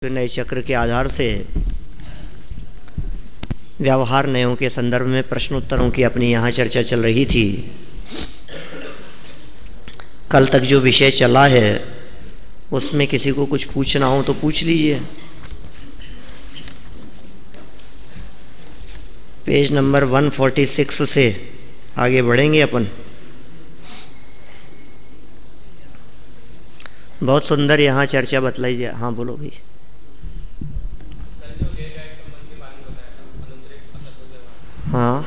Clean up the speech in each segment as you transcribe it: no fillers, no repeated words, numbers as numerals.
नए चक्र के आधार से व्यवहार नयों के संदर्भ में प्रश्नोत्तरों की अपनी यहाँ चर्चा चल रही थी। कल तक जो विषय चला है उसमें किसी को कुछ पूछना हो तो पूछ लीजिए। पेज नंबर 146 से आगे बढ़ेंगे अपन। बहुत सुंदर यहाँ चर्चा बतलाई जाए। हाँ बोलो भाई। हाँ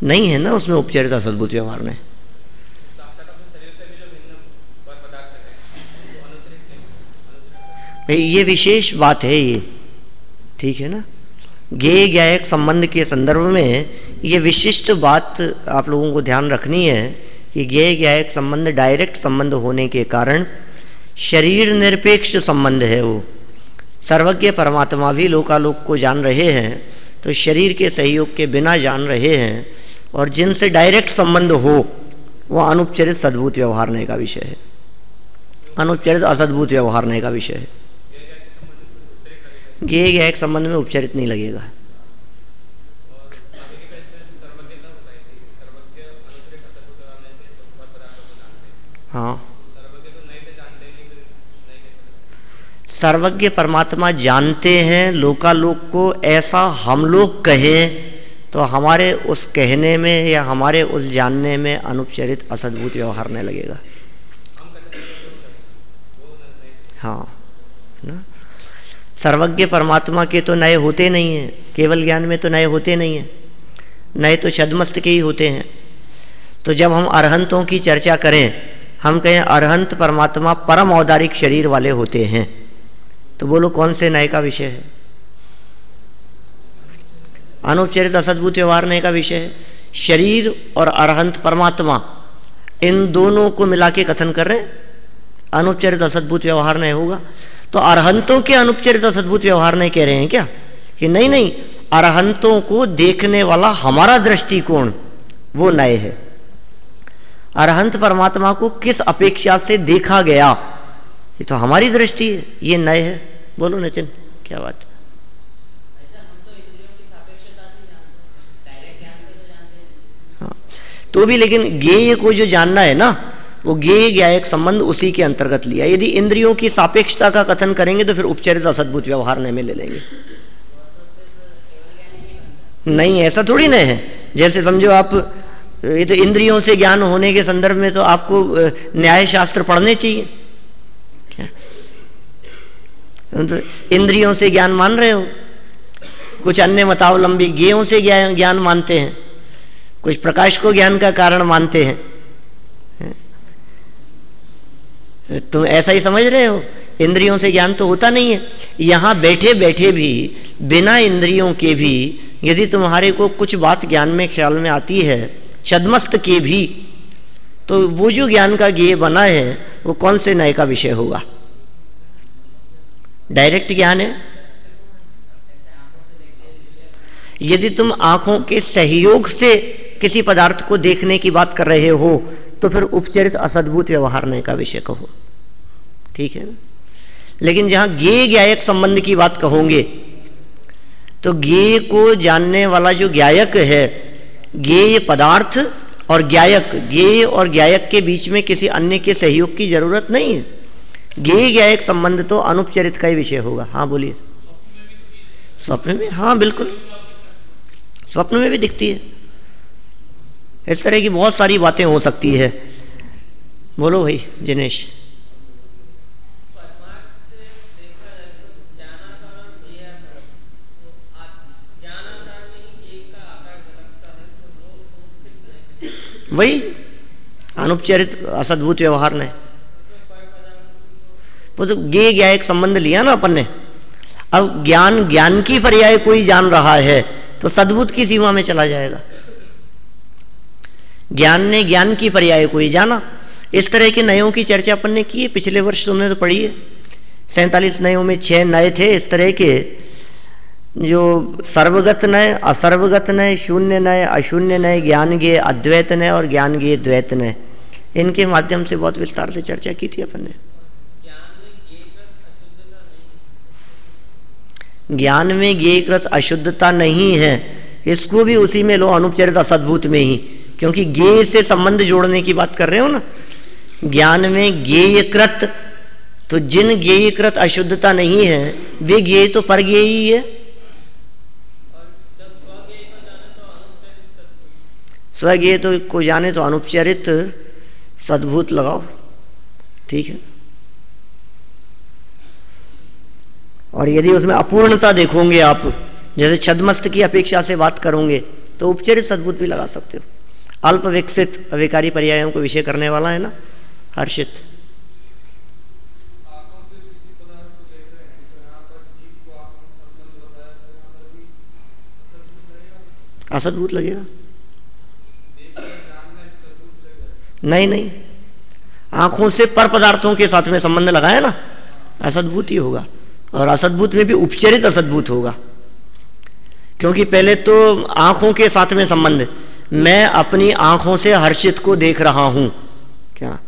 नहीं है ना उसमें उपचरित असद्भुत व्यवहार में। भाई ये विशेष बात है, ये ठीक है ना। ज्ञेय ज्ञायक संबंध के संदर्भ में ये विशिष्ट बात आप लोगों को ध्यान रखनी है कि ज्ञेय ज्ञायक संबंध डायरेक्ट संबंध होने के कारण शरीर निरपेक्ष संबंध है। वो सर्वज्ञ परमात्मा भी लोकालोक को जान रहे हैं तो शरीर के सहयोग के बिना जान रहे हैं, और जिनसे डायरेक्ट संबंध हो वह अनुपचरित सद्भुत व्यवहारने का विषय है, अनुपचरित असद्भुत व्यवहारने का विषय है। ज्ञेय ज्ञायक संबंध में उपचरित नहीं लगेगा। हाँ सर्वज्ञ परमात्मा जानते हैं लोकालोक को, ऐसा हम लोग कहें तो हमारे उस कहने में या हमारे उस जानने में अनुपचरित असद्भुत व्यवहार नहीं लगेगा। हाँ ना, सर्वज्ञ परमात्मा के तो नए होते नहीं हैं, केवल ज्ञान में तो नए होते नहीं हैं, नए तो छद्मस्त के ही होते हैं। तो जब हम अरहंतों की चर्चा करें, हम कहें अरहंत परमात्मा परम औदारिक शरीर वाले होते हैं, तो बोलो कौन से नए का विषय है? अनुपचरित असद्भुत व्यवहार नए का विषय है। शरीर और अरहंत परमात्मा इन दोनों को मिला के कथन कर रहे हैं, अनुपचरित असद्भुत व्यवहार नए होगा। तो अरहंतों के अनुपचरित असद्भुत व्यवहार नहीं कह रहे हैं क्या? कि नहीं नहीं, अरहंतों को देखने वाला हमारा दृष्टिकोण वो नए है। अरहंत परमात्मा को किस अपेक्षा से देखा गया, ये तो हमारी दृष्टि है, ये नए है। बोलो नितिन क्या बात? हाँ तो भी लेकिन ज्ञेय को जो जानना है ना, वो ज्ञेय ज्ञायक संबंध उसी के अंतर्गत लिया। यदि इंद्रियों की सापेक्षता का कथन करेंगे तो फिर उपचरित असद्भुत व्यवहार में ले लेंगे। नहीं ऐसा थोड़ी ना है। जैसे समझो आप, ये तो इंद्रियों से ज्ञान होने के संदर्भ में तो आपको न्याय शास्त्र पढ़ने चाहिए क्या? तो इंद्रियों से ज्ञान मान रहे हो, कुछ अन्य मतावलंबी ज्ञेयों से ज्ञान मानते हैं, कुछ प्रकाश को ज्ञान का कारण मानते हैं। तुम ऐसा ही समझ रहे हो, इंद्रियों से ज्ञान तो होता नहीं है। यहां बैठे बैठे भी बिना इंद्रियों के भी यदि तुम्हारे को कुछ बात ज्ञान में ख्याल में आती है, छद्मस्त के भी, तो वो जो ज्ञान का ज्ञेय बना है वो कौन से नए का विषय होगा? डायरेक्ट ज्ञान है। यदि तुम आंखों के सहयोग से किसी पदार्थ को देखने की बात कर रहे हो तो फिर उपचरित असद्भुत व्यवहारने का विषय कहो, ठीक है ना। लेकिन जहां ज्ञेय ज्ञायक संबंध की बात कहोगे तो ज्ञेय को जानने वाला जो ज्ञायक है, ज्ञेय पदार्थ और ज्ञायक, ज्ञेय और ज्ञायक के बीच में किसी अन्य के सहयोग की जरूरत नहीं है। ज्ञेय ज्ञायक संबंध तो अनुपचरित का ही विषय होगा। हाँ बोलिए। स्वप्न में? हाँ बिल्कुल, स्वप्न में भी दिखती है। इस तरह की बहुत सारी बातें हो सकती है। बोलो भाई जिनेश। वही अनुपचरित असद्भुत व्यवहार ने, वो तो ज्ञेय ज्ञायक संबंध लिया ना अपन ने। अब ज्ञान ज्ञान की पर्याय कोई जान रहा है तो सद्भुत की सीमा में चला जाएगा। ज्ञान ने ज्ञान की पर्याय कोई जाना। इस तरह के नयों की चर्चा अपन ने की है, पिछले वर्ष तुमने तो पढ़ी है। 47 नयों में 6 नए थे इस तरह के, जो सर्वगत नय, असर्वगत नय, शून्य नय, अशून्य नय, ज्ञान ज्ञेय अद्वैत नय और ज्ञान ज्ञेय द्वैत नय। इनके माध्यम से बहुत विस्तार से चर्चा की थी अपन ने। ज्ञान में ज्ञेयकृत अशुद्धता नहीं है, इसको भी उसी में लो, अनुपचरित असद्भूत में ही, क्योंकि ज्ञेय से संबंध जोड़ने की बात कर रहे हो ना। ज्ञान में ज्ञेयकृत, तो जिन ज्ञेयकृत अशुद्धता नहीं है वे ज्ञेय तो परज्ञेय ही है। स्वज्ञेय तो को जाने तो अनुपचरित सद्भूत लगाओ, ठीक है। और यदि उसमें अपूर्णता देखोगे आप, जैसे छद्मस्त की अपेक्षा से बात करोगे, तो उपचरित सद्भूत भी लगा सकते हो। अल्प विकसित अविकारी पर्यायों को विषय करने वाला है ना हर्षित। असद्भूत लगेगा? नहीं नहीं, आंखों से पर पदार्थों के साथ में संबंध लगाया ना, असद्भूत ही होगा। और असद्भूत में भी उपचरित असद्भूत होगा, क्योंकि पहले तो आंखों के साथ में संबंध, मैं अपनी आंखों से हर्षित को देख रहा हूं, क्या?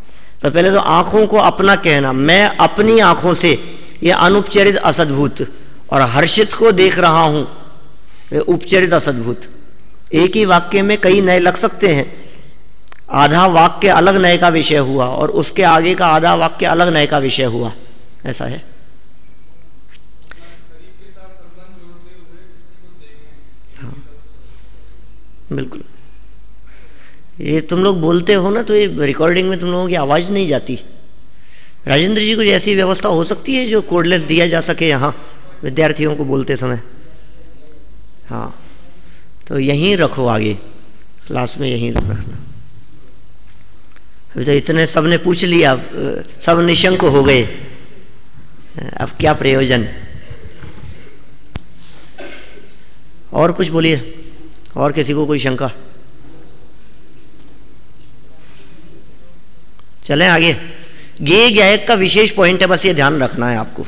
तो पहले तो आंखों को अपना कहना, मैं अपनी आंखों से, यह अनुपचरित असद्भूत, और हर्षित को देख रहा हूं, यह उपचरित असद्भूत। एक ही वाक्य में कई नए लग सकते हैं, आधा वाक्य अलग नए का विषय हुआ और उसके आगे का आधा वाक्य अलग नए का विषय हुआ, ऐसा है। हाँ बिल्कुल, ये तुम लोग बोलते हो ना, तो ये रिकॉर्डिंग में तुम लोगों की आवाज़ नहीं जाती। राजेंद्र जी, कुछ ऐसी व्यवस्था हो सकती है जो कोडलेस दिया जा सके यहाँ विद्यार्थियों को बोलते समय? हाँ, तो यहीं रखो, आगे क्लास में यहीं रखना। अभी तो इतने सब ने पूछ लिया, सब निशंक हो गए, अब क्या प्रयोजन? और कुछ बोलिए, और किसी को कोई शंका? चलें आगे। ज्ञेय ज्ञायक का विशेष पॉइंट है, बस ये ध्यान रखना है आपको।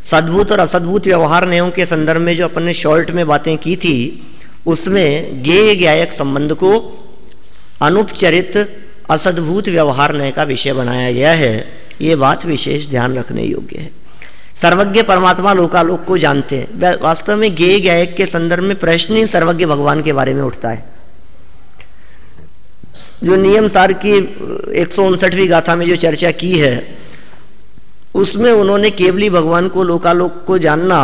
सद्भूत और असद्भूत व्यवहार नियमों के संदर्भ में जो अपन ने शॉर्ट में बातें की थी, उसमें ज्ञेय ज्ञायक संबंध को अनुपचरित असद्भूत व्यवहार नय का विषय बनाया गया है। ये बात विशेष ध्यान रखने योग्य है। सर्वज्ञ परमात्मा लोकालोक को जानते हैं। वास्तव में ज्ञेय ज्ञायक के संदर्भ में प्रश्न ही सर्वज्ञ भगवान के बारे में उठता है। जो नियम सार की 159वीं गाथा में जो चर्चा की है, उसमें उन्होंने केवली भगवान को लोकालोक को जानना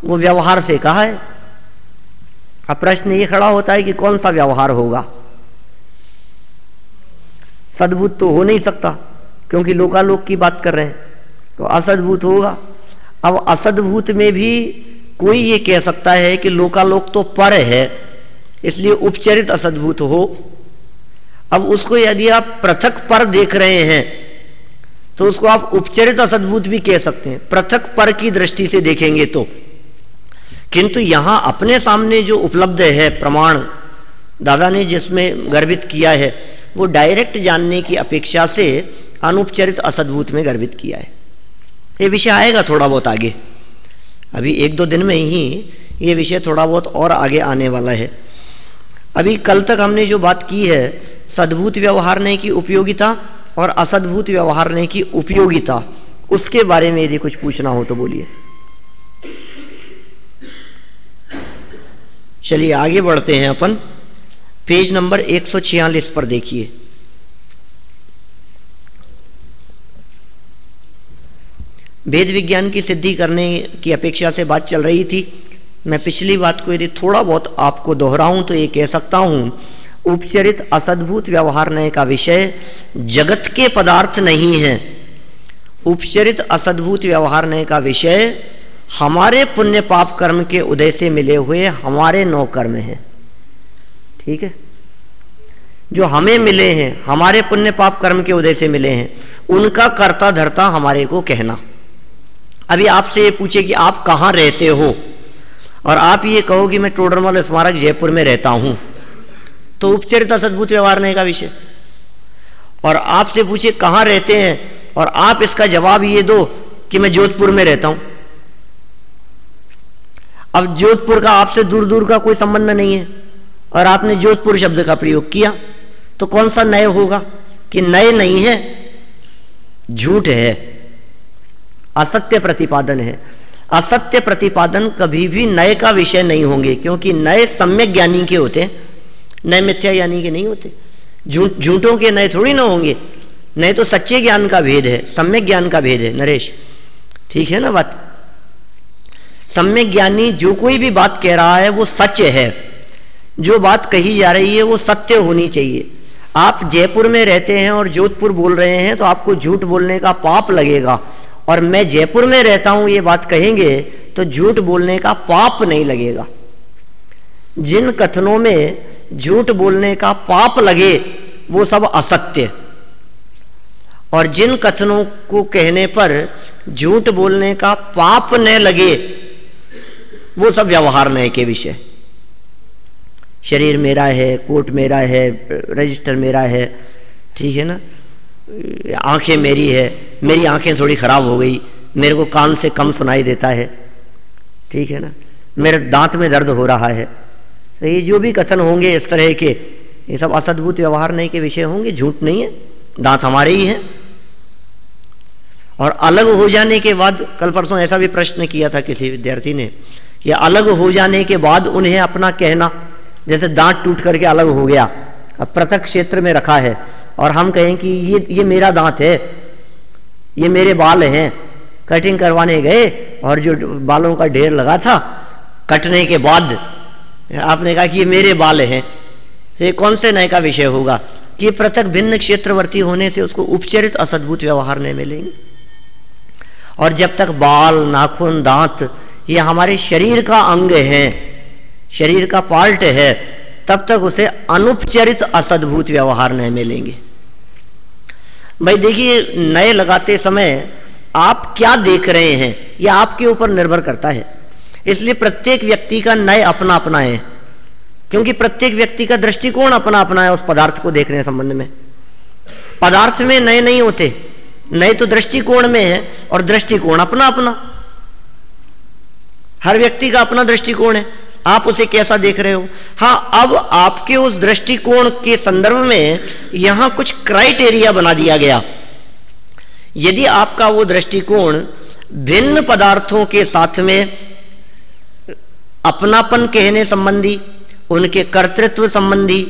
वो व्यवहार से कहा है। अब प्रश्न ये खड़ा होता है कि कौन सा व्यवहार होगा? सद्भूत तो हो नहीं सकता, क्योंकि लोकालोक की बात कर रहे हैं, तो असद्भूत होगा। अब असद्भूत में भी कोई ये कह सकता है कि लोकालोक तो पर है, इसलिए उपचरित असद्भूत हो। अब उसको यदि आप पृथक पर देख रहे हैं तो उसको आप उपचरित असद्भूत भी कह सकते हैं, पृथक पर की दृष्टि से देखेंगे तो। किंतु यहां अपने सामने जो उपलब्ध है प्रमाण, दादा ने जिसमें गर्भित किया है, वो डायरेक्ट जानने की अपेक्षा से अनुपचरित असद्भूत में गर्भित किया है। ये विषय आएगा थोड़ा बहुत आगे, अभी 1-2 दिन में ही ये विषय थोड़ा बहुत और आगे आने वाला है। अभी कल तक हमने जो बात की है, सद्भूत व्यवहारने की उपयोगिता और असद्भूत व्यवहारने की उपयोगिता, उसके बारे में यदि कुछ पूछना हो तो बोलिए। चलिए आगे बढ़ते हैं अपन। पेज नंबर 146 पर देखिए। वेद विज्ञान की सिद्धि करने की अपेक्षा से बात चल रही थी। मैं पिछली बात को यदि थोड़ा बहुत आपको दोहराऊं तो ये कह सकता हूं, उपचरित असद्भूत व्यवहारने का विषय जगत के पदार्थ नहीं है। उपचरित असद्भूत व्यवहारने का विषय हमारे पुण्य पाप कर्म के उदय से मिले हुए हमारे 9 कर्म हैं। ठीक है, जो हमें मिले हैं, हमारे पुण्य पाप कर्म के उदय से मिले हैं, उनका कर्ता धर्ता हमारे को कहना। अभी आपसे ये पूछे कि आप कहाँ रहते हो, और आप ये कहो कि मैं टोडरमल स्मारक जयपुर में रहता हूं, तो उपचरित असद्भूत व्यवहारने का विषय। और आपसे पूछे कहाँ रहते हैं और आप इसका जवाब ये दो कि मैं जोधपुर में रहता हूं। अब जोधपुर का आपसे दूर दूर का कोई संबंध नहीं है और आपने जोधपुर शब्द का प्रयोग किया, तो कौन सा नय होगा? कि नय नहीं है, झूठ है, असत्य प्रतिपादन है। असत्य प्रतिपादन कभी भी नए का विषय नहीं होंगे, क्योंकि नए सम्यक ज्ञानी के होते हैं, नए मिथ्या ज्ञानी के नहीं होते। झूठों के नए थोड़ी ना होंगे, नए तो सच्चे ज्ञान का भेद है, सम्यक ज्ञान का भेद है नरेश, ठीक है ना बात। सम्यक ज्ञानी जो कोई भी बात कह रहा है वो सच है, जो बात कही जा रही है वो सत्य होनी चाहिए। आप जयपुर में रहते हैं और जोधपुर बोल रहे हैं तो आपको झूठ बोलने का पाप लगेगा, और मैं जयपुर में रहता हूं ये बात कहेंगे तो झूठ बोलने का पाप नहीं लगेगा। जिन कथनों में झूठ बोलने का पाप लगे वो सब असत्य, और जिन कथनों को कहने पर झूठ बोलने का पाप न लगे वो सब व्यवहार नय के विषय। शरीर मेरा है, कोट मेरा है, रजिस्टर मेरा है, ठीक है ना, आंखें मेरी है, मेरी आंखें थोड़ी खराब हो गई, मेरे को कान से कम सुनाई देता है, ठीक है ना, मेरे दांत में दर्द हो रहा है। तो ये जो भी कथन होंगे इस तरह के, ये सब असद्भुत व्यवहार नहीं के विषय होंगे, झूठ नहीं है, दांत हमारे ही हैं। और अलग हो जाने के बाद, कल परसों ऐसा भी प्रश्न किया था किसी विद्यार्थी ने, कि अलग हो जाने के बाद उन्हें अपना कहना, जैसे दांत टूट करके अलग हो गया, अब पृथक क्षेत्र में रखा है, और हम कहें कि ये मेरा दांत है, ये मेरे बाल हैं, कटिंग करवाने गए और जो बालों का ढेर लगा था कटने के बाद आपने कहा कि ये मेरे बाल हैं, तो ये कौन से नए का विषय होगा कि पृथक भिन्न क्षेत्रवर्ती होने से उसको उपचरित असद्भुत व्यवहार नहीं मिलेंगे। और जब तक बाल, नाखून, दांत ये हमारे शरीर का अंग है, शरीर का पार्ट है, तब तक उसे अनुपचरित असद्भुत व्यवहार नहीं मिलेंगे। भाई देखिए, नए लगाते समय आप क्या देख रहे हैं यह आपके ऊपर निर्भर करता है। इसलिए प्रत्येक व्यक्ति का नए अपना अपना है, क्योंकि प्रत्येक व्यक्ति का दृष्टिकोण अपना अपना है उस पदार्थ को देखने संबंध में। पदार्थ में नए नहीं होते, नए तो दृष्टिकोण में है, और दृष्टिकोण अपना अपना, हर व्यक्ति का अपना दृष्टिकोण है, आप उसे कैसा देख रहे हो। हाँ, अब आपके उस दृष्टिकोण के संदर्भ में यहां कुछ क्राइटेरिया बना दिया गया। यदि आपका वो दृष्टिकोण भिन्न पदार्थों के साथ में अपनापन कहने संबंधी, उनके कर्तृत्व संबंधी,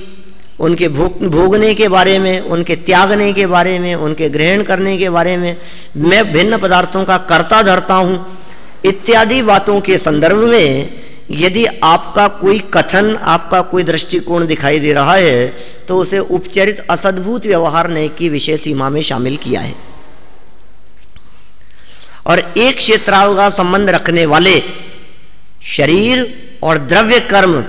उनके भोगने के बारे में, उनके त्यागने के बारे में, उनके ग्रहण करने के बारे में, मैं भिन्न पदार्थों का कर्ता धरता हूं इत्यादि बातों के संदर्भ में यदि आपका कोई कथन, आपका कोई दृष्टिकोण दिखाई दे रहा है तो उसे उपचरित असद्भुत व्यवहार नय की विषय सीमा में शामिल किया है। और एक क्षेत्रावगा संबंध रखने वाले शरीर और द्रव्य कर्म,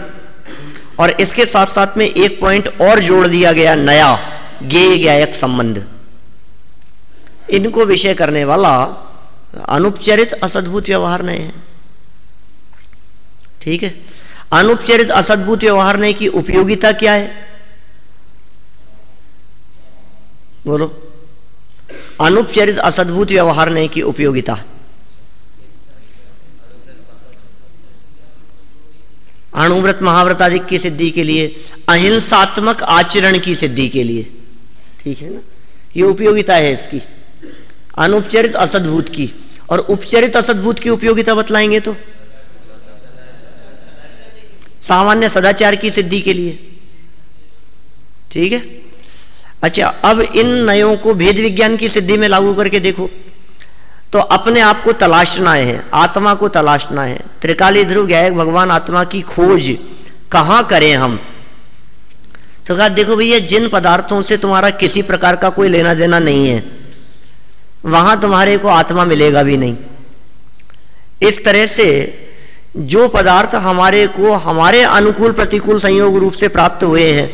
और इसके साथ साथ में एक पॉइंट और जोड़ दिया गया नया, ज्ञेय ज्ञायक संबंध, इनको विषय करने वाला अनुपचरित असद्भुत व्यवहार नय है। ठीक है, अनुपचरित असद्भुत व्यवहार नय की उपयोगिता क्या है, बोलो। अनुपचरित असद्भुत व्यवहार नय की उपयोगिता, अणुव्रत महाव्रत आदि की सिद्धि के लिए, अहिंसात्मक आचरण की सिद्धि के लिए, ठीक है ना, ये उपयोगिता है इसकी, अनुपचरित असद्भुत की। और उपचरित असद्भुत की उपयोगिता बतलाएंगे तो सामान्य सदाचार की सिद्धि के लिए, ठीक है। अच्छा, अब इन नयों को भेद विज्ञान की सिद्धि में लागू करके देखो तो अपने आप को तलाशना है, आत्मा को तलाशना है। त्रिकाली ध्रुव ज्ञायक भगवान आत्मा की खोज कहां करें हम, तो कहा देखो भैया, जिन पदार्थों से तुम्हारा किसी प्रकार का कोई लेना देना नहीं है वहां तुम्हारे को आत्मा मिलेगा भी नहीं। इस तरह से जो पदार्थ हमारे को हमारे अनुकूल प्रतिकूल संयोग रूप से प्राप्त हुए हैं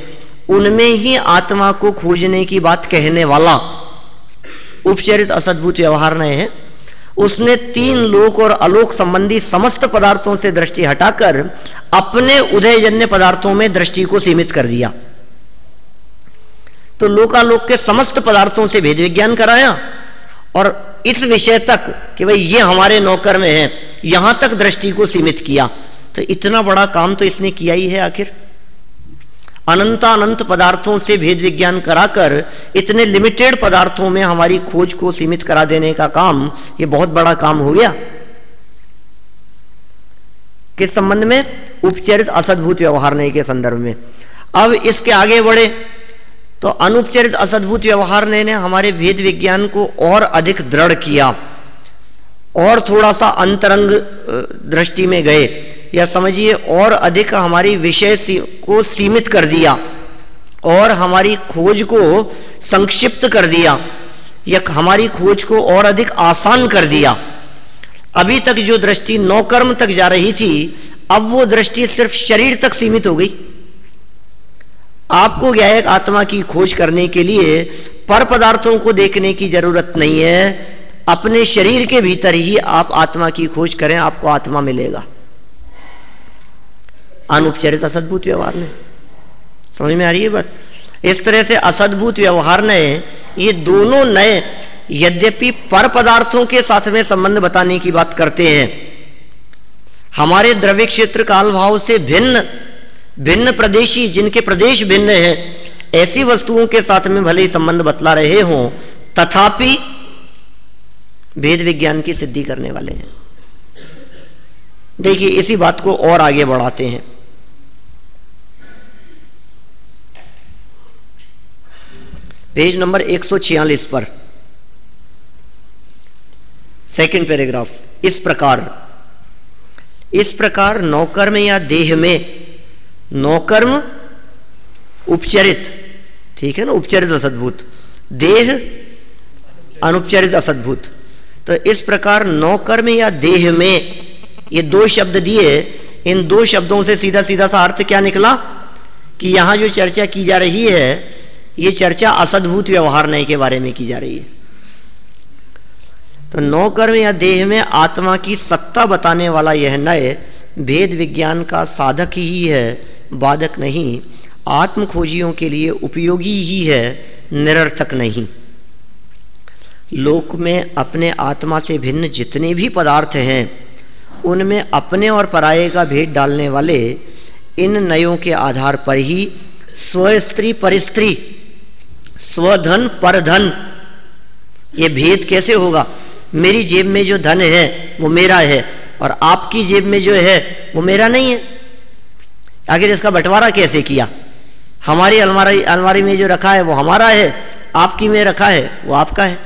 उनमें ही आत्मा को खोजने की बात कहने वाला उपचरित असद्भुत व्यवहार नय है। उसने तीन लोक और अलोक संबंधी समस्त पदार्थों से दृष्टि हटाकर अपने उदयजन्य पदार्थों में दृष्टि को सीमित कर दिया। तो लोकालोक के समस्त पदार्थों से भेद विज्ञान कराया और इस विषय तक कि भाई ये हमारे नौकर में है, यहां तक दृष्टि को सीमित किया। तो इतना बड़ा काम तो इसने किया ही है। आखिर अनंतानंत पदार्थों से भेद विज्ञान कराकर इतने लिमिटेड पदार्थों में हमारी खोज को सीमित करा देने का काम, ये बहुत बड़ा काम हो गया। किस संबंध में? उपचरित असद्भूत व्यवहार नय के संदर्भ में। अब इसके आगे बढ़े तो अनुपचरित असद्भूत व्यवहार नय ने हमारे भेद विज्ञान को और अधिक दृढ़ किया और थोड़ा सा अंतरंग दृष्टि में गए, या समझिए और अधिक हमारी विषय को सीमित कर दिया और हमारी खोज को संक्षिप्त कर दिया, या हमारी खोज को और अधिक आसान कर दिया। अभी तक जो दृष्टि नौ कर्म तक जा रही थी, अब वो दृष्टि सिर्फ शरीर तक सीमित हो गई। आपको ज्ञायक आत्मा की खोज करने के लिए पर पदार्थों को देखने की जरूरत नहीं है, अपने शरीर के भीतर ही आप आत्मा की खोज करें, आपको आत्मा मिलेगा। अनुपचरित असद्भूत व्यवहार ने, समझ में आ रही है बात? इस तरह से असद्भूत व्यवहार नय, ये दोनों नय यद्यपि पर पदार्थों के साथ में संबंध बताने की बात करते हैं, हमारे द्रव्य क्षेत्र काल भाव से भिन्न भिन्न प्रदेशी, जिनके प्रदेश भिन्न हैं, ऐसी वस्तुओं के साथ में भले ही संबंध बतला रहे हों, तथापि भेद विज्ञान की सिद्धि करने वाले हैं। देखिए इसी बात को और आगे बढ़ाते हैं। पेज नंबर 146 पर सेकंड पैराग्राफ, इस प्रकार नौकर्म या देह में, नौकर्म उपचरित, ठीक है ना, उपचरित असद्भूत, देह अनुपचरित असद्भूत, तो इस प्रकार नौकर्म या देह में, ये दो शब्द दिए, इन दो शब्दों से सीधा सीधा सा अर्थ क्या निकला कि यहां जो चर्चा की जा रही है, ये चर्चा असद्भूत व्यवहार नय के बारे में की जा रही है। तो नौकर्म या देह में आत्मा की सत्ता बताने वाला यह नय भेद विज्ञान का साधक ही है, बाधक नहीं, आत्मखोजियों के लिए उपयोगी ही है, निरर्थक नहीं। लोक में अपने आत्मा से भिन्न जितने भी पदार्थ हैं, उनमें अपने और पराये का भेद डालने वाले इन नयों के आधार पर ही स्वस्त्री परिस्त्री, स्वधन परधन, ये भेद कैसे होगा? मेरी जेब में जो धन है वो मेरा है और आपकी जेब में जो है वो मेरा नहीं है। आखिर इसका बंटवारा कैसे किया? हमारी अलमारी में जो रखा है वो हमारा है, आपकी में रखा है वो आपका है।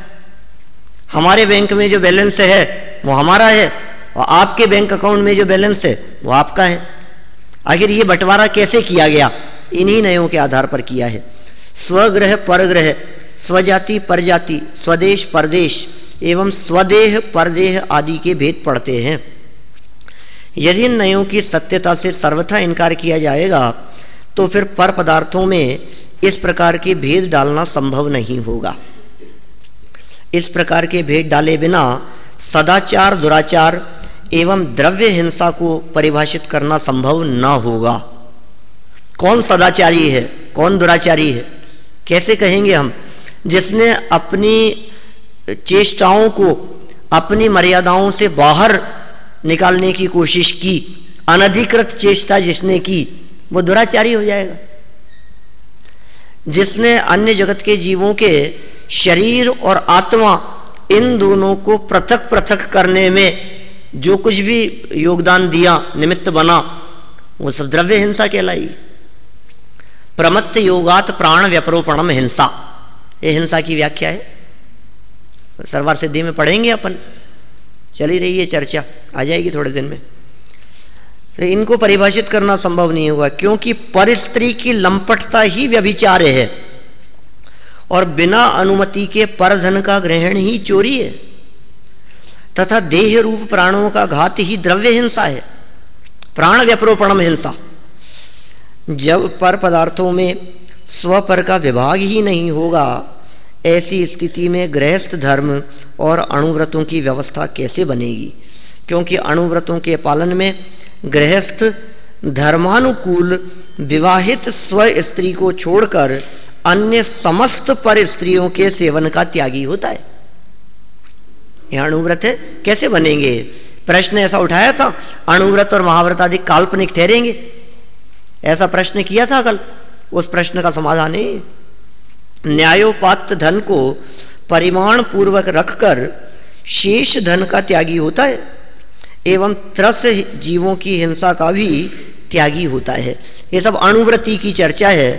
हमारे बैंक में जो बैलेंस है वो हमारा है और आपके बैंक अकाउंट में जो बैलेंस है वो आपका है। आखिर ये बंटवारा कैसे किया गया? इन्हीं नयों के आधार पर किया है। स्वग्रह परग्रह, स्वजाति परजाति, स्वदेश परदेश एवं स्वदेह परदेह आदि के भेद पड़ते हैं। यदि इन नयों की सत्यता से सर्वथा इनकार किया जाएगा तो फिर पर पदार्थों में इस प्रकार के भेद डालना संभव नहीं होगा। इस प्रकार के भेद डाले बिना सदाचार दुराचार एवं द्रव्य हिंसा को परिभाषित करना संभव न होगा। कौन सदाचारी है, कौन दुराचारी है, कैसे कहेंगे हम? जिसने अपनी चेष्टाओं को अपनी मर्यादाओं से बाहर निकालने की कोशिश की, अनधिकृत चेष्टा जिसने की, वो दुराचारी हो जाएगा। जिसने अन्य जगत के जीवों के शरीर और आत्मा, इन दोनों को पृथक पृथक करने में जो कुछ भी योगदान दिया, निमित्त बना, वो सब द्रव्य हिंसा कहलाई। प्रमत्त योगात प्राण व्यपरोपणम हिंसा, ये हिंसा की व्याख्या है। सरवार सिद्धि में पढ़ेंगे अपन, चली रही है चर्चा, आ जाएगी थोड़े दिन में। तो इनको परिभाषित करना संभव नहीं होगा, क्योंकि परस्त्री की लंपटता ही व्यभिचार है और बिना अनुमति के परधन का ग्रहण ही चोरी है, तथा देह रूप प्राणों का घात ही द्रव्य हिंसा है, प्राण व्यपरोपणम हिंसा। जब पर पदार्थों में स्वपर का विभाग ही नहीं होगा, ऐसी स्थिति में गृहस्थ धर्म और अणुव्रतों की व्यवस्था कैसे बनेगी? क्योंकि अणुव्रतों के पालन में गृहस्थ धर्मानुकूल विवाहित स्व स्त्री को छोड़कर अन्य समस्त पर स्त्रियों के सेवन का त्यागी होता है। यह अणुव्रत है, कैसे बनेंगे? प्रश्न ऐसा उठाया था, अणुव्रत और महाव्रत आदि काल्पनिक ठहरेंगे, ऐसा प्रश्न किया था कल। उस प्रश्न का समाधान है, न्यायोपात्त धन को परिमाण पूर्वक रखकर शेष धन का त्यागी होता है। एवं त्रस जीवों की हिंसा का भी त्यागी होता है। ये सब अणुव्रति की चर्चा है।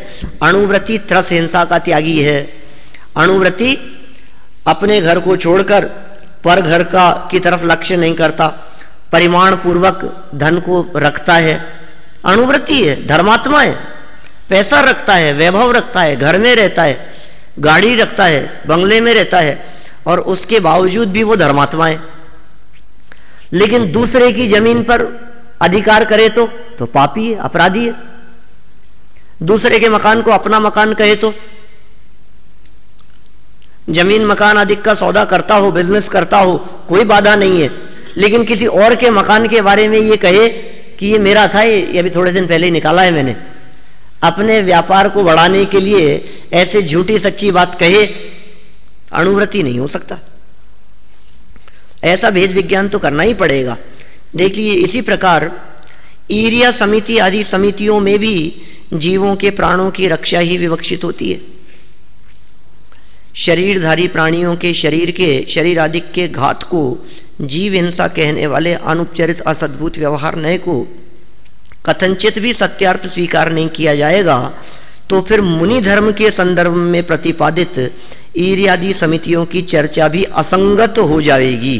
अणुव्रति त्रस हिंसा का त्यागी है। अणुव्रति अपने घर को छोड़कर पर घर का की तरफ लक्ष्य नहीं करता, परिमाण पूर्वक धन को रखता है। अणुव्रति है, धर्मात्मा है, पैसा रखता है, वैभव रखता है, घर में रहता है, गाड़ी रखता है, बंगले में रहता है, और उसके बावजूद भी वो धर्मात्मा है। लेकिन दूसरे की जमीन पर अधिकार करे तो पापी है, अपराधी है। दूसरे के मकान को अपना मकान कहे तो, जमीन मकान आदि का सौदा करता हो, बिजनेस करता हो, कोई बाधा नहीं है। लेकिन किसी और के मकान के बारे में ये कहे कि ये मेरा था, ये अभी थोड़े दिन पहले ही निकाला है मैंने, अपने व्यापार को बढ़ाने के लिए ऐसे झूठी सच्ची बात कहे, अणुव्रति नहीं हो सकता। ऐसा भेद विज्ञान तो करना ही पड़ेगा। देखिए, इसी प्रकार ईरिया समिति आदि समितियों में भी जीवों के प्राणों की रक्षा ही विवक्षित होती है। शरीरधारी प्राणियों के शरीर आदि के घात को जीव हिंसा कहने वाले अनुपचरित असद्भुत व्यवहार नय को कथनचित भी सत्यार्थ स्वीकार नहीं किया जाएगा, तो फिर मुनि धर्म के संदर्भ में प्रतिपादित ईर्यादि समितियों की चर्चा भी असंगत हो जाएगी।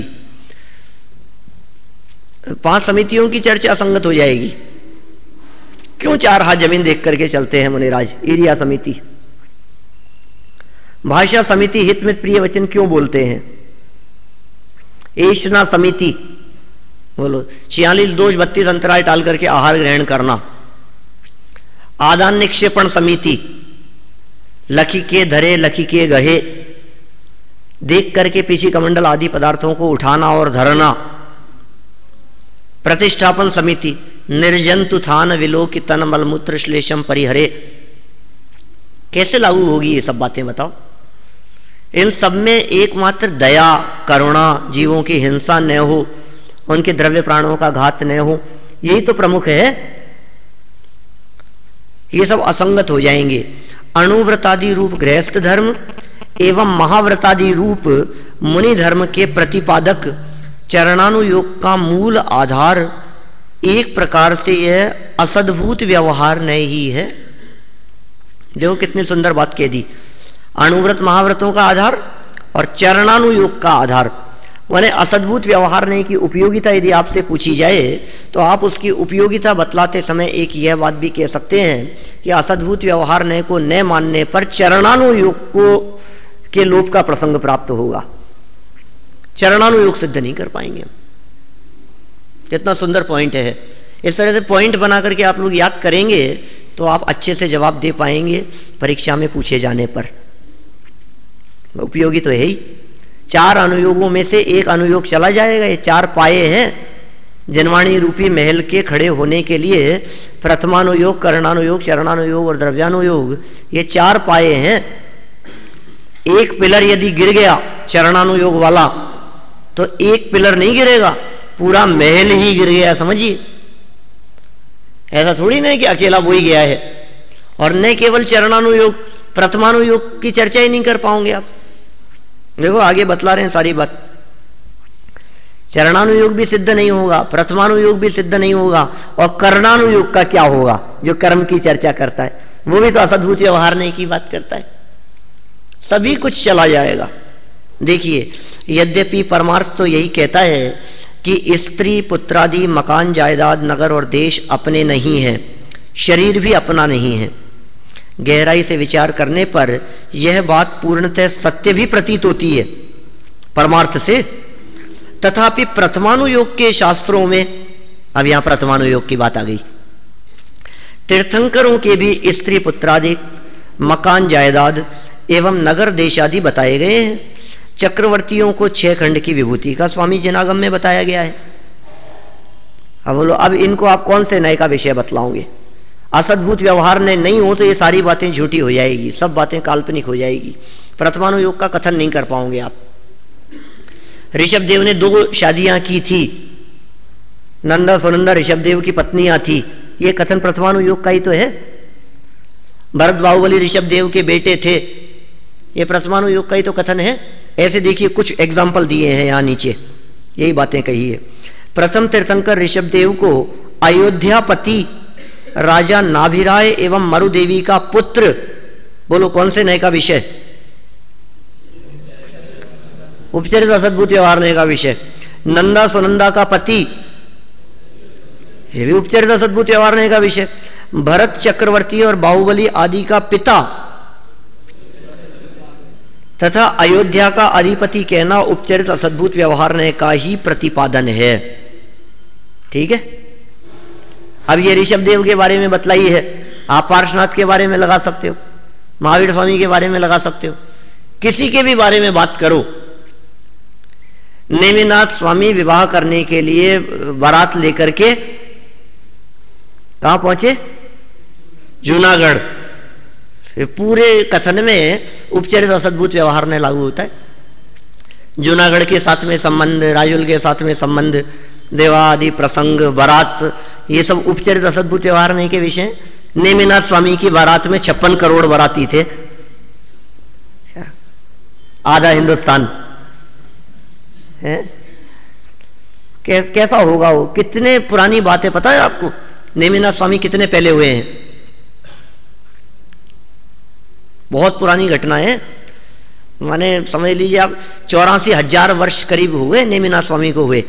5 समितियों की चर्चा असंगत हो जाएगी। क्यों 4 हाथ जमीन देख करके चलते हैं मुनिराज? ईर्या समिति, भाषा समिति, हित में प्रिय वचन क्यों बोलते हैं? ऐशना समिति, बोलो 46 दोष 32 अंतराय टाल करके आहार ग्रहण करना। आदान निक्षेपण समिति, लकी के धरे लकी के गहे, देख करके पीछे कमंडल आदि पदार्थों को उठाना और धरना। प्रतिष्ठापन समिति, निर्जंतु थान विलोकितन मलमूत्र श्लेषम परिहरे। कैसे लागू होगी ये सब बातें बताओ? इन सब में एकमात्र दया, करुणा, जीवों की हिंसा न हो, उनके द्रव्य प्राणों का घात न हो, यही तो प्रमुख है। ये सब असंगत हो जाएंगे। अणुव्रतादि रूप गृहस्थ धर्म एवं महाव्रतादि रूप मुनि धर्म के प्रतिपादक चरणानुयोग का मूल आधार एक प्रकार से यह असद्भूत व्यवहार नहीं ही है। देखो कितनी सुंदर बात कह दी। अणुव्रत महाव्रतों का आधार और चरणानुयोग का आधार, माने असद्भुत व्यवहार नहीं की उपयोगिता यदि आपसे पूछी जाए तो आप उसकी उपयोगिता बतलाते समय एक यह बात भी कह सकते हैं कि असद्भुत व्यवहार नहीं को न मानने पर चरणानुयोग को के लोप का प्रसंग प्राप्त होगा। चरणानुयोग सिद्ध नहीं कर पाएंगे हम। कितना सुंदर पॉइंट है। इस तरह से पॉइंट बना करके आप लोग याद करेंगे तो आप अच्छे से जवाब दे पाएंगे परीक्षा में पूछे जाने पर। उपयोगी तो है ही। 4 अनुयोगों में से एक अनुयोग चला जाएगा। ये 4 पाए हैं जनवाणी रूपी महल के खड़े होने के लिए। प्रथमानुयोग, करणानुयोग, चरणानुयोग और द्रव्यानुयोग, ये 4 पाए हैं। एक पिलर यदि गिर गया चरणानुयोग वाला तो एक पिलर नहीं गिरेगा, पूरा महल ही गिर गया, समझिए। ऐसा थोड़ी ना कि अकेला वो ही गया है। और न केवल चरणानुयोग, प्रथमानुयोग की चर्चा ही नहीं कर पाओगे आप। देखो आगे बतला रहे हैं सारी बात। चरणानुयोग भी सिद्ध नहीं होगा, प्रथमानुयोग भी सिद्ध नहीं होगा, और करणानुयोग का क्या होगा जो कर्म की चर्चा करता है? वो भी तो असद्भुत व्यवहार नहीं की बात करता है। सभी कुछ चला जाएगा। देखिए, यद्यपि परमार्थ तो यही कहता है कि स्त्री पुत्रादि मकान जायदाद नगर और देश अपने नहीं हैं, शरीर भी अपना नहीं है। गहराई से विचार करने पर यह बात पूर्णतः सत्य भी प्रतीत होती है परमार्थ से। तथापि प्रथमानुयोग के शास्त्रों में, अब यहां प्रथमानुयोग की बात आ गई, तीर्थंकरों के भी स्त्री पुत्रादि मकान जायदाद एवं नगर देशादि बताए गए हैं। चक्रवर्तियों को 6 खंड की विभूति का स्वामी जनागम में बताया गया है। अब बोलो, अब इनको आप कौन से नए का विषय बतलाओगे? असद्भुत व्यवहार ने नहीं हो तो ये सारी बातें झूठी हो जाएगी, सब बातें काल्पनिक हो जाएगी। प्रथमानुयोग का कथन नहीं कर पाओगे आप। ऋषभदेव ने 2 शादियां की थी, नंदा सुनंदा ऋषभदेव की पत्नियां थी, ये कथन प्रथमानुयोग का ही तो है। भरत बाहुबली ऋषभदेव के बेटे थे, ये प्रथमानुयोग का ही तो कथन है। ऐसे देखिए कुछ एग्जाम्पल दिए हैं यहाँ नीचे, यही बातें कही है। प्रथम तीर्थंकर ऋषभदेव को अयोध्यापति राजा नाभिराय एवं मरुदेवी का पुत्र, बोलो कौन से नय का विषय? उपचरित असद्भुत व्यवहार नय का विषय। नंदा सुनंदा का पति, ये भी उपचरित असद्भुत व्यवहार नय का विषय। भरत चक्रवर्ती और बाहुबली आदि का पिता तथा अयोध्या का अधिपति कहना उपचरित असद्भुत व्यवहार नय का ही प्रतिपादन है। ठीक है, अब ये ऋषभदेव के बारे में बतलाई है, आप पार्श्वनाथ के बारे में लगा सकते हो, महावीर स्वामी के बारे में लगा सकते हो, किसी के भी बारे में बात करो। नेमिनाथ स्वामी विवाह करने के लिए बारात लेकर के कहां पहुंचे? जूनागढ़। पूरे कथन में उपचरित असद्भुत व्यवहार ने लागू होता है। जूनागढ़ के साथ में संबंध, राजुल के साथ में संबंध, देवादि प्रसंग, बारात, ये सब उपचरित असद्भुत व्यवहार नहीं के विषय। नेमिनाथ स्वामी की बारात में 56 करोड़ बाराती थे, आधा हिंदुस्तान है। कैसा होगा वो? कितने पुरानी बात है पता है आपको? नेमिनाथ स्वामी कितने पहले हुए हैं? बहुत पुरानी घटना है, माने समझ लीजिए आप 84,000 वर्ष करीब हुए नेमिनाथ स्वामी को हुए।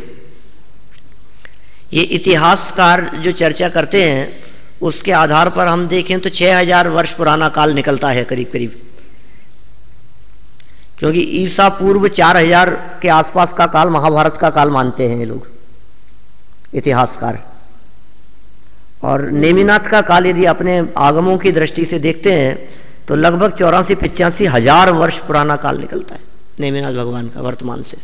ये इतिहासकार जो चर्चा करते हैं उसके आधार पर हम देखें तो 6,000 वर्ष पुराना काल निकलता है करीब करीब, क्योंकि ईसा पूर्व 4,000 के आसपास का काल महाभारत का काल मानते हैं ये लोग इतिहासकार। और नेमिनाथ का काल यदि अपने आगमों की दृष्टि से देखते हैं तो लगभग 84-85 हजार वर्ष पुराना काल निकलता है नेमिनाथ भगवान का वर्तमान से।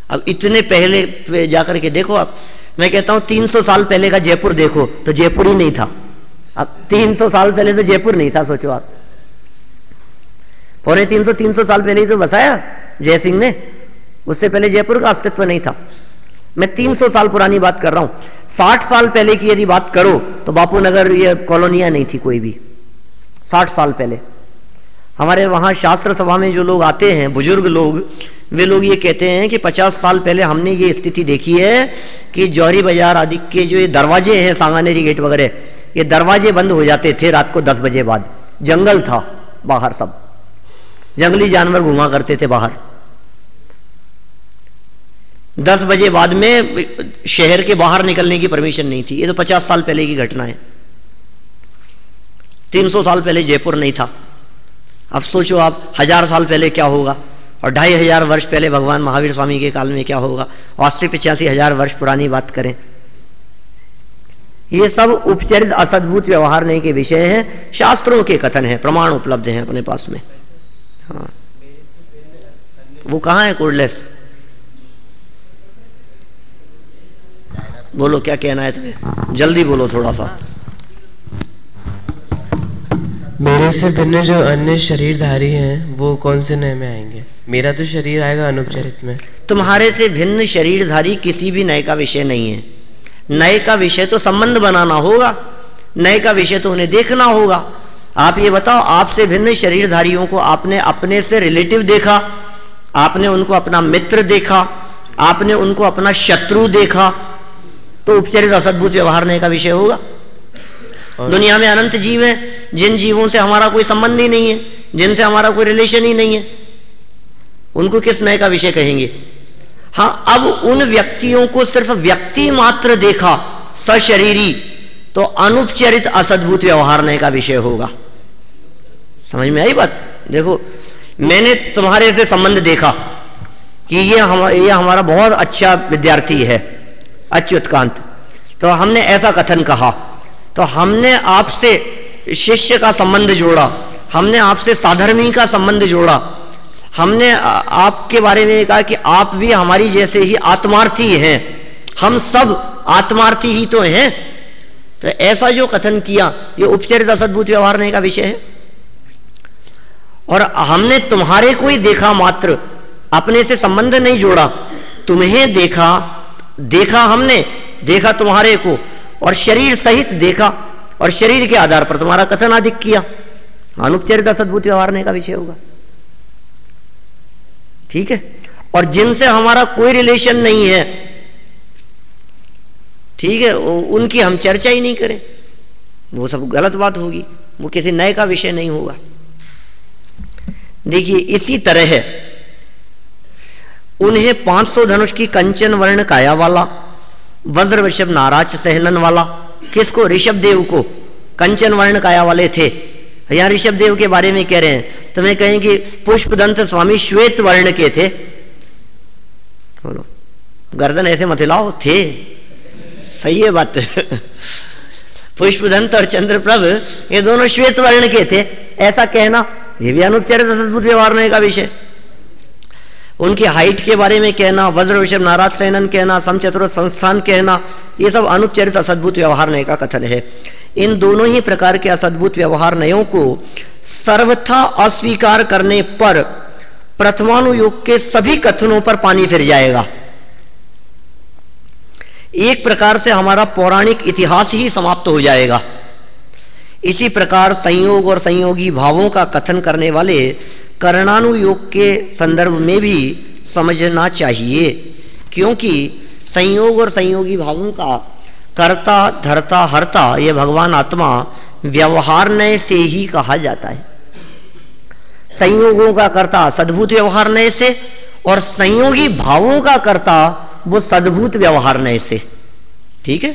अब इतने पहले जाकर के देखो आप, मैं कहता हूं 300 साल पहले का जयपुर देखो तो जयपुर ही नहीं था। अब 300 साल पहले तो जयपुर नहीं था, सोचो आप, पौने 300 साल पहले ही तो बसाया जय सिंह ने, उससे पहले जयपुर का अस्तित्व नहीं था। मैं 300 साल पुरानी बात कर रहा हूं। 60 साल पहले की यदि बात करो तो बापू नगर ये कॉलोनियां नहीं थी कोई भी। 60 साल पहले हमारे वहां शास्त्र सभा में जो लोग आते हैं, बुजुर्ग लोग, वे लोग ये कहते हैं कि 50 साल पहले हमने ये स्थिति देखी है कि जौहरी बाजार आदि के जो ये दरवाजे हैं, सांगानेरी गेट वगैरह, ये दरवाजे बंद हो जाते थे रात को 10 बजे बाद। जंगल था बाहर, सब जंगली जानवर घुमा करते थे बाहर। 10 बजे बाद में शहर के बाहर निकलने की परमिशन नहीं थी। ये तो 50 साल पहले की घटना है। 300 साल पहले जयपुर नहीं था। अब सोचो आप 1000 साल पहले क्या होगा, और 2500 वर्ष पहले भगवान महावीर स्वामी के काल में क्या होगा, 80-85 हजार वर्ष पुरानी बात करें। ये सब उपचरित असद्भुत व्यवहार नहीं के विषय हैं, शास्त्रों के कथन हैं, प्रमाण उपलब्ध हैं अपने पास में। हाँ, वो कहाँ है कोडलेस? बोलो क्या कहना है तुम्हें, जल्दी बोलो थोड़ा सा। मेरे से भिन्न जो अन्य शरीरधारी हैं वो कौन से नय में आएंगे? मेरा तो शरीर आएगा अनुपचरित में। तुम्हारे से भिन्न शरीरधारी किसी भी नय का विषय नहीं है। नय का विषय तो संबंध बनाना होगा, नय का विषय तो उन्हें देखना होगा। आप ये बताओ, आपसे भिन्न शरीरधारियों को आपने अपने से रिलेटिव देखा, आपने उनको अपना मित्र देखा, आपने उनको अपना शत्रु देखा, तो उपचरित असद्भुत व्यवहार नय का विषय होगा। दुनिया में अनंत जीव हैं, जिन जीवों से हमारा कोई संबंध ही नहीं है, जिनसे हमारा कोई रिलेशन ही नहीं है, उनको किस नय का विषय कहेंगे? हाँ, अब उन व्यक्तियों को सिर्फ व्यक्ति मात्र देखा, सशरीरी, तो अनुपचरित असद्भुत व्यवहार नय का विषय होगा। समझ में आई बात? देखो, मैंने तुम्हारे से संबंध देखा कि ये हमारा बहुत अच्छा विद्यार्थी है अच्युतकांत, तो हमने ऐसा कथन कहा, तो हमने आपसे शिष्य का संबंध जोड़ा, हमने आपसे साधर्मी का संबंध जोड़ा, हमने आपके बारे में कहा कि आप भी हमारी जैसे ही आत्मार्थी हैं, हम सब आत्मार्थी ही तो हैं। तो ऐसा जो कथन किया, ये उपचरित असद्भुत व्यवहार नहीं का विषय है। और हमने तुम्हारे को ही देखा मात्र, अपने से संबंध नहीं जोड़ा, तुम्हें देखा हमने, देखा तुम्हारे को, और शरीर सहित देखा, और शरीर के आधार पर तुम्हारा कथन अधिक किया, अनुपचरित असद्भुत व्यवहार नहीं का विषय होगा। ठीक है? और जिनसे हमारा कोई रिलेशन नहीं है, ठीक है, उनकी हम चर्चा ही नहीं करें, वो सब गलत बात होगी, वो किसी नए का विषय नहीं होगा। देखिए इसी तरह है, उन्हें 500 धनुष की कंचन वर्ण काया वाला, वज्र वृषभ नाराज सहनन वाला, किसको? ऋषभ देव को कंचन वर्ण काया वाले थे। यहां ऋषभ देव के बारे में कह रहे हैं, तो मैं कहें कि पुष्पदंत स्वामी श्वेत वर्ण के थे। बोलो, गर्दन ऐसे मत हिलाओ, थे, सही है बात। पुष्पदंत और चंद्रप्रभ ये दोनों श्वेत वर्ण के थे, ऐसा कहना ये भी अनुपचरित असद्भुत व्यवहार का विषय। उनकी हाइट के बारे में कहना, वज्र वृषभ नाराज सैनन कहना, समचतुर संस्थान कहना, ये सब अनुपचरित असद्भुत व्यवहार का कथन है। इन दोनों ही प्रकार के असद्भुत व्यवहार नयों को सर्वथा अस्वीकार करने पर प्रथमानुयोग के सभी कथनों पर पानी फिर जाएगा। एक प्रकार से हमारा पौराणिक इतिहास ही समाप्त हो जाएगा। इसी प्रकार संयोग और संयोगी भावों का कथन करने वाले करणानुयोग के संदर्भ में भी समझना चाहिए, क्योंकि संयोग और संयोगी भावों का कर्ता धर्ता हर्ता ये भगवान आत्मा व्यवहार नय से ही कहा जाता है। संयोगों का कर्ता सद्भुत व्यवहार नय से, और संयोगी भावों का कर्ता वो सद्भुत व्यवहार नय से। ठीक है,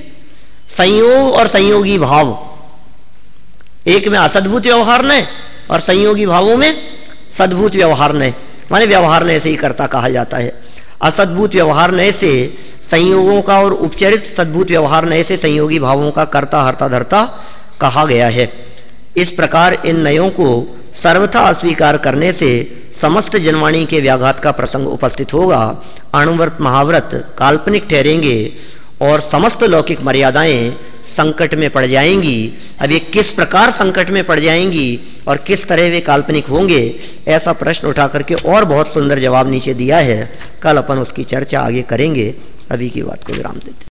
संयोग और संयोगी भाव, एक में असद्भुत व्यवहार नय और संयोगी भावों में सद्भुत व्यवहार नय, माने व्यवहार नय से ही कर्ता कहा जाता है। असद्भुत व्यवहार नय से संयोगों का और उपचरित सद्भुत व्यवहार नय से संयोगी भावों का कर्ता हर्ता धर्ता कहा गया है। इस प्रकार इन नयों को सर्वथा अस्वीकार करने से समस्त जनवाणी के व्याघात का प्रसंग उपस्थित होगा। अणुव्रत महाव्रत काल्पनिक ठहरेंगे और समस्त लौकिक मर्यादाएं संकट में पड़ जाएंगी। अब ये किस प्रकार संकट में पड़ जाएंगी और किस तरह वे काल्पनिक होंगे, ऐसा प्रश्न उठा करके और बहुत सुंदर जवाब नीचे दिया है। कल अपन उसकी चर्चा आगे करेंगे। अभी की बात को विराम देते हैं।